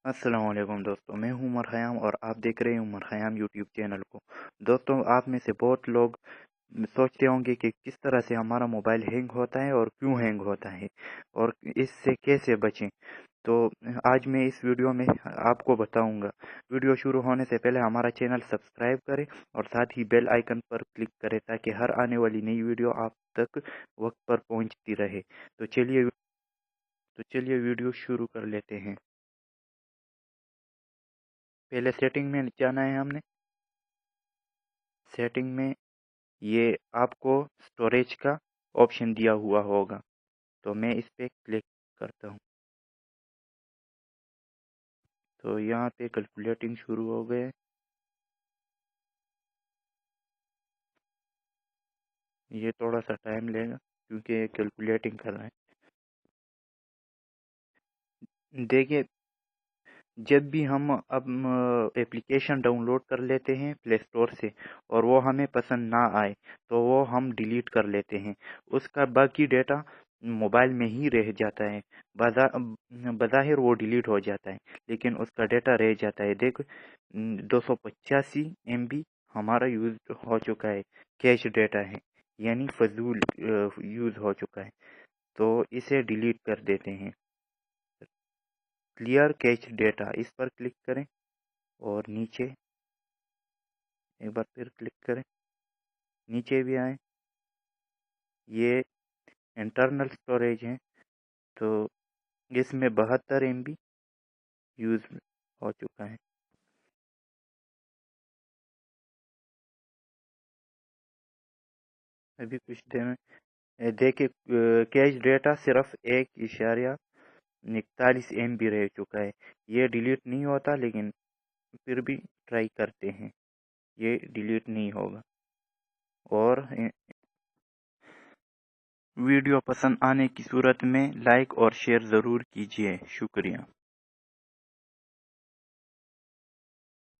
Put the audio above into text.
अस्सलाम वालेकुम दोस्तों, मैं हूं उमर ख़याम और आप देख रहे हैं उमर ख़याम यूट्यूब चैनल को। दोस्तों, आप में से बहुत लोग सोचते होंगे कि किस तरह से हमारा मोबाइल हैंग होता है और क्यों हैंग होता है और इससे कैसे बचें। तो आज मैं इस वीडियो में आपको बताऊंगा। वीडियो शुरू होने से पहले हमारा चैनल सब्सक्राइब करें और साथ ही बेल आइकन पर क्लिक करें ताकि हर आने वाली नई वीडियो आप तक वक्त पर पहुंचती रहे। तो चलिए वीडियो शुरू कर लेते हैं। पहले सेटिंग में जाना है हमने। सेटिंग में ये आपको स्टोरेज का ऑप्शन दिया हुआ होगा, तो मैं इस पे क्लिक करता हूँ। तो यहाँ पे कैलकुलेटिंग शुरू हो गए। ये थोड़ा सा टाइम लेगा क्योंकि ये कैलकुलेटिंग कर रहा है। देखिए, जब भी हम अब एप्लीकेशन डाउनलोड कर लेते हैं प्ले स्टोर से और वो हमें पसंद ना आए तो वो हम डिलीट कर लेते हैं। उसका बाकी डेटा मोबाइल में ही रह जाता है। बज़ाहिर वो डिलीट हो जाता है लेकिन उसका डेटा रह जाता है। देखो, 285 MB हमारा यूज हो चुका है, कैश डेटा है, यानी फजूल यूज हो चुका है। तो इसे डिलीट कर देते हैं। क्लियर कैच डेटा इस पर क्लिक करें और नीचे एक बार फिर क्लिक करें। नीचे भी आए, ये इंटरनल स्टोरेज है, तो इसमें 72 MB यूज हो चुका है। अभी कुछ देर में देखिए, कैच डेटा सिर्फ 1.41 MB रह चुका है। ये डिलीट नहीं होता लेकिन फिर भी ट्राई करते हैं, ये डिलीट नहीं होगा। और वीडियो पसंद आने की सूरत में लाइक और शेयर ज़रूर कीजिए। शुक्रिया।